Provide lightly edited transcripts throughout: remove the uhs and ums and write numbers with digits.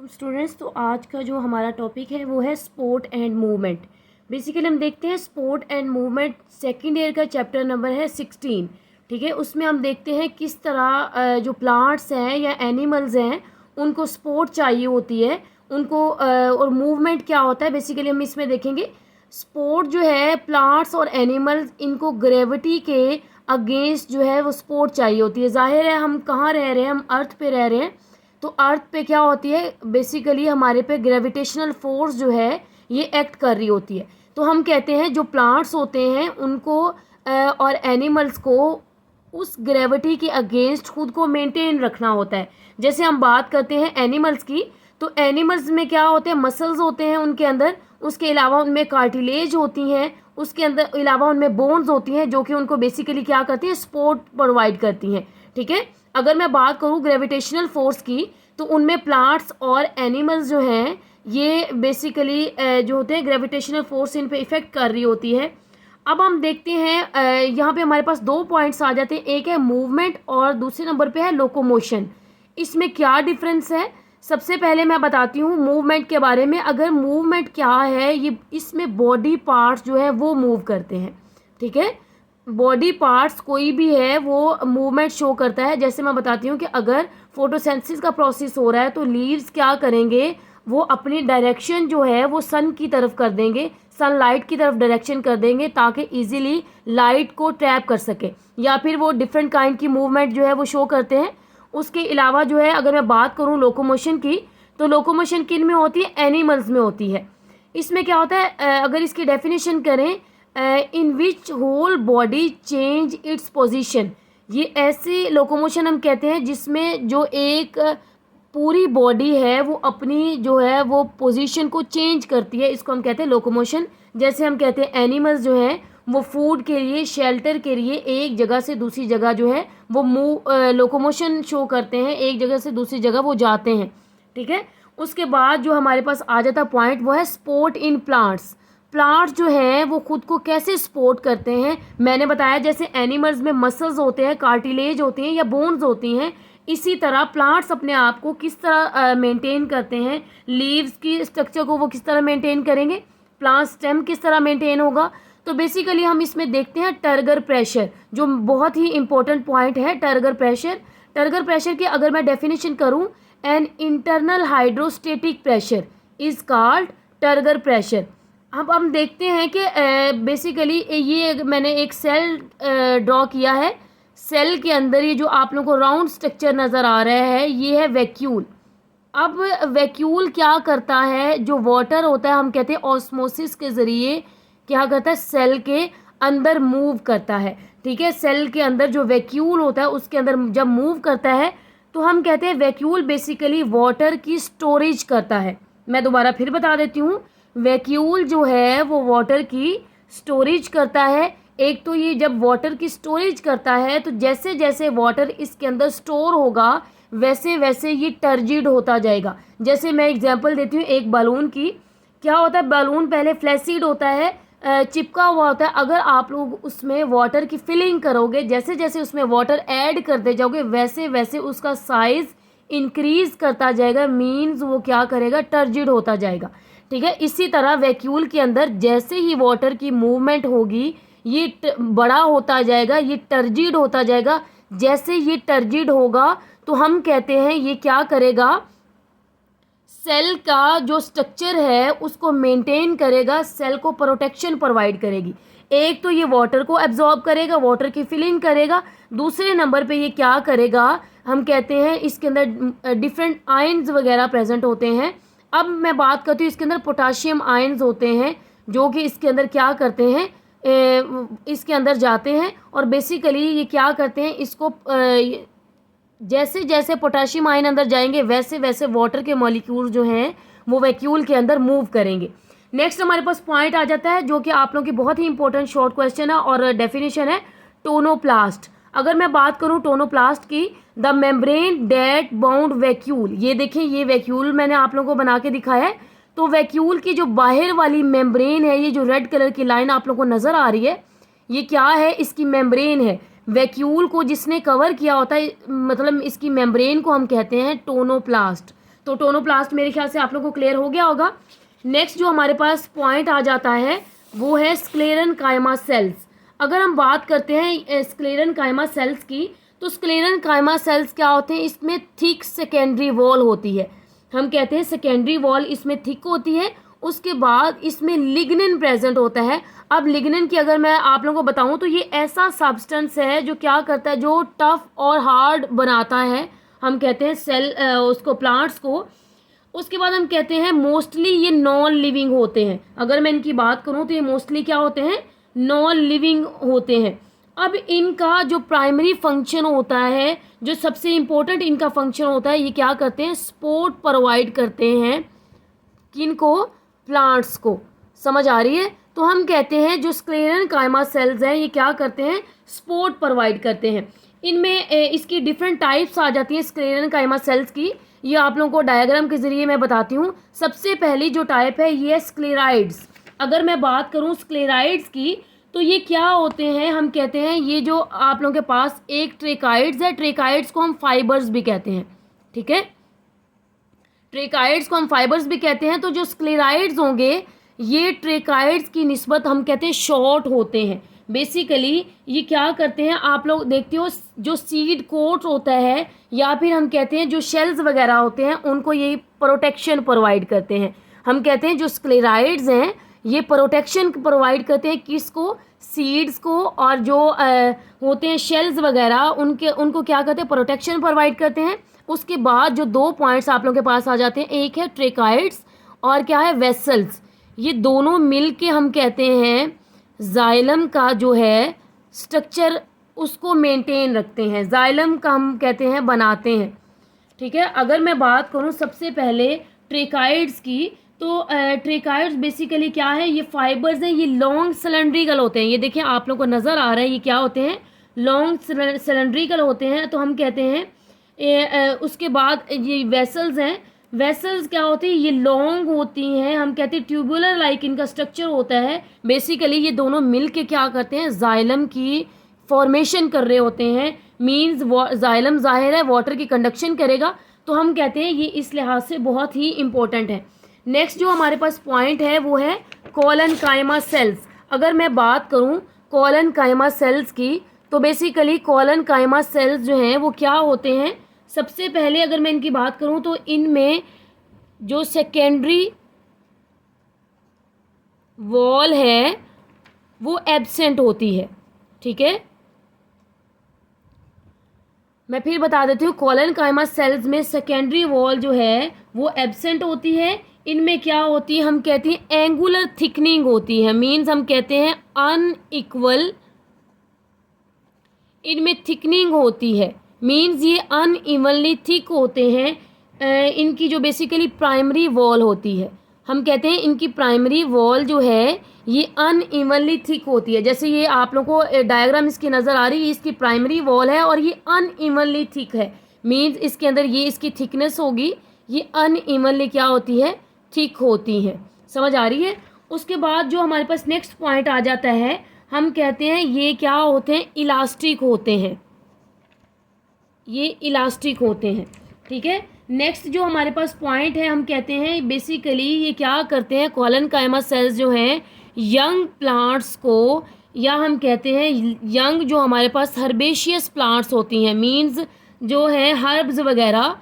Students, तो आज का जो हमारा टॉपिक है वो है स्पोर्ट एंड मूवमेंट। बेसिकली हम देखते हैं sport and movement second year का चैप्टर नंबर है 16। ठीक है, उसमें हम देखते हैं किस तरह जो प्लांट्स हैं या एनिमल्स हैं उनको स्पोर्ट चाहिए होती है उनको, और मूवमेंट क्या होता है। बेसिकली हम इसमें देखेंगे स्पोर्ट जो है प्लांट्स और एनिमल्स, इनको ग्रेविटी के अगेंस्ट जो है वो स्पोर्ट चाहिए होती है। जाहिर है हम कहाँ रह रहे हैं, हम अर्थ पे रह रहे हैं, तो अर्थ पे क्या होती है, बेसिकली हमारे पे ग्रेविटेशनल फोर्स जो है ये एक्ट कर रही होती है। तो हम कहते हैं जो प्लांट्स होते हैं उनको और एनिमल्स को उस ग्रेविटी के अगेंस्ट खुद को मेंटेन रखना होता है। जैसे हम बात करते हैं एनिमल्स की, तो एनिमल्स में क्या होते हैं, मसल्स होते हैं उनके अंदर, उसके अलावा उनमें कार्टिलेज होती हैं, उसके अंदर अलावा उनमें बोन्स होती हैं जो कि उनको बेसिकली क्या करती हैं, सपोर्ट प्रोवाइड करती हैं। ठीक है, अगर मैं बात करूँ ग्रेविटेशनल फोर्स की, तो उनमें प्लांट्स और एनिमल्स जो हैं ये बेसिकली जो होते हैं ग्रेविटेशनल फोर्स इन पे इफेक्ट कर रही होती है। अब हम देखते हैं यहाँ पे हमारे पास दो पॉइंट्स आ जाते हैं, एक है मूवमेंट और दूसरे नंबर पे है लोकोमोशन। इसमें क्या डिफरेंस है, सबसे पहले मैं बताती हूँ मूवमेंट के बारे में। अगर मूवमेंट क्या है, ये इसमें बॉडी पार्ट्स जो है वो मूव करते हैं। ठीक है, बॉडी पार्ट्स कोई भी है वो मूवमेंट शो करता है। जैसे मैं बताती हूँ कि अगर फोटोसिंथेसिस का प्रोसेस हो रहा है तो लीव्स क्या करेंगे, वो अपनी डायरेक्शन जो है वो सन की तरफ कर देंगे, सनलाइट की तरफ डायरेक्शन कर देंगे ताकि इजीली लाइट को ट्रैप कर सके, या फिर वो डिफरेंट काइंड की मूवमेंट जो है वो शो करते हैं। उसके अलावा जो है अगर मैं बात करूँ लोकोमोशन की, तो लोकोमोशन किन में होती है, एनिमल्स में होती है। इसमें क्या होता है, अगर इसकी डेफिनेशन करें, in which whole body change its position, ये ऐसी लोकोमोशन हम कहते हैं जिसमें जो एक पूरी बॉडी है वो अपनी जो है वो पोजीशन को चेंज करती है, इसको हम कहते हैं लोकोमोशन। जैसे हम कहते हैं एनिमल्स जो हैं वो फूड के लिए, शेल्टर के लिए एक जगह से दूसरी जगह जो है वो लोकोमोशन शो करते हैं, एक जगह से दूसरी जगह वो जाते हैं। ठीक है, उसके बाद जो हमारे पास आ जाता पॉइंट वो है स्पोर्ट इन प्लांट्स। प्लांट्स जो हैं वो खुद को कैसे सपोर्ट करते हैं, मैंने बताया जैसे एनिमल्स में मसल्स होते हैं, कार्टिलेज होती हैं या बोन्स होती हैं, इसी तरह प्लांट्स अपने आप को किस तरह मेंटेन करते हैं। लीव्स की स्ट्रक्चर को वो किस तरह मेंटेन करेंगे, प्लांट स्टेम किस तरह मेंटेन होगा। तो बेसिकली हम इसमें देखते हैं टर्गर प्रेशर, जो बहुत ही इंपॉर्टेंट पॉइंट है टर्गर प्रेशर। टर्गर प्रेशर की अगर मैं डेफिनेशन करूं, an internal hydrostatic pressure is called turgor pressure. अब हम देखते हैं कि बेसिकली ये मैंने एक सेल ड्रॉ किया है, सेल के अंदर ये जो आप लोगों को राउंड स्ट्रक्चर नज़र आ रहा है ये है वैक्यूल। अब वैक्यूल क्या करता है, जो वाटर होता है हम कहते हैं ऑस्मोसिस के ज़रिए क्या करता है, सेल के अंदर मूव करता है। ठीक है, सेल के अंदर जो वैक्यूल होता है उसके अंदर जब मूव करता है तो हम कहते हैं वैक्यूल बेसिकली वाटर की स्टोरेज करता है। मैं दोबारा फिर बता देती हूँ, वैक्यूल जो है वो वाटर की स्टोरेज करता है। एक तो ये जब वाटर की स्टोरेज करता है तो जैसे जैसे वाटर इसके अंदर स्टोर होगा वैसे वैसे ये टर्जिड होता जाएगा। जैसे मैं एग्जांपल देती हूँ एक बलून की, क्या होता है, बलून पहले फ्लैसिड होता है, चिपका हुआ होता है। अगर आप लोग उसमें वाटर की फिलिंग करोगे, जैसे जैसे उसमें वाटर ऐड करते जाओगे वैसे वैसे उसका साइज इंक्रीज करता जाएगा, मीन्स वो क्या करेगा, टर्जिड होता जाएगा। ठीक है, इसी तरह वैक्यूल के अंदर जैसे ही वाटर की मूवमेंट होगी ये बड़ा होता जाएगा, ये टर्जिड होता जाएगा। जैसे ये टर्जिड होगा तो हम कहते हैं ये क्या करेगा, सेल का जो स्ट्रक्चर है उसको मेंटेन करेगा, सेल को प्रोटेक्शन प्रोवाइड करेगी। एक तो ये वाटर को एब्जॉर्ब करेगा, वाटर की फिलिंग करेगा, दूसरे नंबर पे ये क्या करेगा, हम कहते हैं इसके अंदर डिफरेंट आयंस वगैरह प्रेजेंट होते हैं। अब मैं बात करती हूँ इसके अंदर पोटाशियम आयंस होते हैं जो कि इसके अंदर क्या करते हैं, इसके अंदर जाते हैं और बेसिकली ये क्या करते हैं, इसको जैसे जैसे पोटाशियम आयन अंदर जाएंगे वैसे वैसे वाटर के मॉलिक्यूल जो हैं वो वैक्यूल के अंदर मूव करेंगे। नेक्स्ट हमारे पास पॉइंट आ जाता है जो कि आप लोगों की बहुत ही इंपॉर्टेंट शॉर्ट क्वेश्चन है और डेफिनेशन है टोनोप्लास्ट। अगर मैं बात करूं टोनोप्लास्ट की, the membrane that bound vacuole, ये देखें ये वैक्यूल मैंने आप लोगों को बना के दिखाया है। तो वैक्यूल की जो बाहर वाली मेम्ब्रेन है, ये जो रेड कलर की लाइन आप लोगों को नज़र आ रही है, ये क्या है, इसकी मेम्ब्रेन है। वैक्यूल को जिसने कवर किया होता है, मतलब इसकी मेम्ब्रेन को हम कहते हैं टोनोप्लास्ट। तो टोनोप्लास्ट मेरे ख्याल से आप लोगों को क्लियर हो गया होगा। नेक्स्ट जो हमारे पास पॉइंट आ जाता है वो है स्क्लेरेनकाइमा सेल्स। अगर हम बात करते हैं स्क्लेरेनकाइमा सेल्स की, तो स्क्लेरेनकाइमा सेल्स क्या होते हैं, इसमें थिक सेकेंडरी वॉल होती है। हम कहते हैं सेकेंडरी वॉल इसमें थिक होती है। उसके बाद इसमें लिग्निन प्रेजेंट होता है। अब लिग्निन की अगर मैं आप लोगों को बताऊं तो ये ऐसा सब्सटेंस है जो क्या करता है, जो टफ और हार्ड बनाता है, हम कहते हैं सेल उसको, प्लांट्स को। उसके बाद हम कहते हैं मोस्टली ये नॉन लिविंग होते हैं। अगर मैं इनकी बात करूं तो ये मोस्टली क्या होते हैं, नॉन लिविंग होते हैं। अब इनका जो प्राइमरी फंक्शन होता है, जो सबसे इम्पोर्टेंट इनका फंक्शन होता है, ये क्या करते हैं, सपोर्ट प्रोवाइड करते हैं। किनको, प्लांट्स को। समझ आ रही है। तो हम कहते हैं जो स्क्लेरेनकाइमा सेल्स हैं ये क्या करते हैं, सपोर्ट प्रोवाइड करते हैं। इनमें इसकी डिफरेंट टाइप्स आ जाती हैं स्क्लेरेनकाइमा सेल्स की। ये आप लोगों को डायग्राम के ज़रिए मैं बताती हूँ। सबसे पहली जो टाइप है ये स्क्लेराइड्स। अगर मैं बात करूँ स्क्लेराइड्स की, तो ये क्या होते हैं, हम कहते हैं ये जो आप लोगों के पास एक ट्रेकाइड्स है, ट्रेकाइड्स को हम फाइबर्स भी कहते हैं। ठीक है, ट्रेकाइड्स को हम फाइबर्स भी कहते हैं। तो जो स्क्लेराइड्स होंगे ये ट्रेकाइड्स की निस्बत हम कहते हैं शॉर्ट होते हैं। बेसिकली ये क्या करते हैं, आप लोग देखते हो जो सीड कोट होता है या फिर हम कहते हैं जो शेल्स वगैरह होते हैं उनको ये प्रोटेक्शन प्रोवाइड करते हैं। हम कहते हैं जो स्क्लेराइड्स हैं ये प्रोटेक्शन प्रोवाइड करते हैं किसको, सीड्स को, और जो होते हैं शेल्स वगैरह उनको क्या करते हैं, प्रोटेक्शन प्रोवाइड करते हैं। उसके बाद जो दो पॉइंट्स आप लोगों के पास आ जाते हैं, एक है ट्रेकाइड्स और क्या है, वेसल्स। ये दोनों मिल के हम कहते हैं जाइलम का जो है स्ट्रक्चर उसको मेंटेन रखते हैं। जाइलम का हम कहते हैं बनाते हैं। ठीक है, अगर मैं बात करूं सबसे पहले ट्रेकाइड्स की, तो ट्रेकाइड्स बेसिकली क्या है, ये फाइबर्स हैं, ये लॉन्ग सिलेंड्रिकल होते हैं। ये देखिए आप लोगों को नज़र आ रहा है, ये क्या होते हैं, लॉन्ग सिलेंड्रिकल होते हैं। तो हम कहते हैं उसके बाद ये वेसल्स हैं। वेसल्स क्या होती है, ये लॉन्ग होती हैं, हम कहते हैं ट्यूबुलर लाइक इनका स्ट्रक्चर होता है। बेसिकली ये दोनों मिल के क्या करते हैं, जाइलम की फॉर्मेशन कर रहे होते हैं। मीन्स जाइलम जाहिर है वाटर की कंडक्शन करेगा। तो हम कहते हैं ये इस लिहाज से बहुत ही इंपॉर्टेंट है। नेक्स्ट जो हमारे पास पॉइंट है वो है कोलनकाइमा सेल्स। अगर मैं बात करूं कोलनकाइमा सेल्स की, तो बेसिकली कोलनकाइमा सेल्स जो हैं वो क्या होते हैं, सबसे पहले अगर मैं इनकी बात करूं तो इनमें जो सेकेंडरी वॉल है वो एब्सेंट होती है। ठीक है, मैं फिर बता देती हूँ, कोलनकाइमा सेल्स में सेकेंडरी वॉल जो है वो एब्सेंट होती है। इनमें क्या होती है, हम कहते हैं एंगुलर थिकनिंग होती है। मीन्स हम कहते हैं अनइक्वल इनमें थिकनिंग होती है। मीन्स ये अनइवनली थिक होते हैं। इनकी जो बेसिकली प्राइमरी वॉल होती है, हम कहते हैं इनकी प्राइमरी वॉल जो है ये अनइवनली थिक होती है। जैसे ये आप लोगों को डायग्राम इसकी नज़र आ रही है, इसकी प्राइमरी वॉल है और ये अनइवनली थिक है। मीन्स इसके अंदर ये इसकी थिकनेस होगी, ये अनइवनली क्या होती है, थिक होती है। समझ आ रही है। उसके बाद जो हमारे पास नेक्स्ट पॉइंट आ जाता है, हम कहते हैं ये क्या होते हैं, इलास्टिक होते हैं। ये इलास्टिक होते हैं। ठीक है, नेक्स्ट जो हमारे पास पॉइंट है, हम कहते हैं बेसिकली ये क्या करते हैं, कोलनकाइमा सेल्स जो हैं यंग प्लांट्स को, या हम कहते हैं यंग जो हमारे पास हर्बेशियस प्लांट्स होती हैं, मीन्स जो है हर्ब्स वगैरह,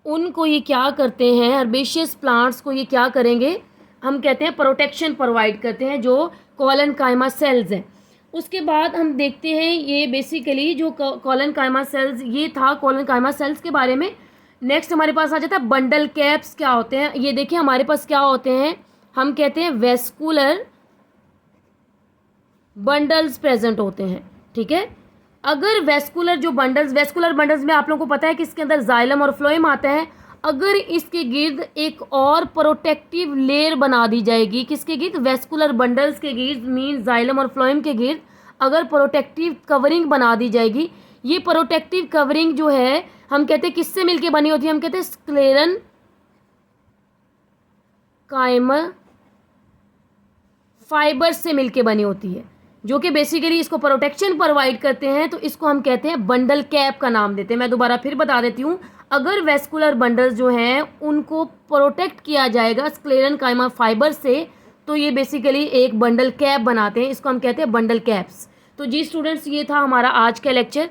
उनको ये क्या करते हैं, हर्बेशियस प्लांट्स को ये क्या करेंगे, हम कहते हैं प्रोटेक्शन प्रोवाइड करते हैं, जो कोलनकाइमा सेल्स हैं। उसके बाद हम देखते हैं ये बेसिकली जो कोलनकाइमा सेल्स, ये था कोलनकाइमा सेल्स के बारे में। नेक्स्ट हमारे पास आ जाता है बंडल कैप्स क्या होते हैं। ये देखिए हमारे पास क्या होते हैं, हम कहते हैं वेस्कुलर बंडल्स प्रेजेंट होते हैं। ठीक है, अगर वेस्कुलर बंडल्स में आप लोगों को पता है कि इसके अंदर जाइलम और फ्लोएम आता है। अगर इसके गिर्द एक और प्रोटेक्टिव लेयर बना दी जाएगी, किसके गिर्द, वेस्कुलर बंडल्स के गिर्द, मीन जाइलम और फ्लोएम के गिर्द अगर प्रोटेक्टिव कवरिंग बना दी जाएगी, ये प्रोटेक्टिव कवरिंग जो है हम कहते हैं किससे मिलके बनी होती है, हम कहते हैं स्क्लेरेनकाइमा फाइबर से मिलके बनी होती है, जो कि बेसिकली इसको प्रोटेक्शन प्रोवाइड करते हैं। तो इसको हम कहते हैं बंडल कैप का नाम देते हैं। मैं दोबारा फिर बता देती हूँ, अगर वेस्कुलर बंडल्स जो हैं उनको प्रोटेक्ट किया जाएगा स्क्लेरेनकाइमा फाइबर से, तो ये बेसिकली एक बंडल कैप बनाते हैं, इसको हम कहते हैं बंडल कैप्स। तो जी स्टूडेंट्स, ये था हमारा आज का लेक्चर।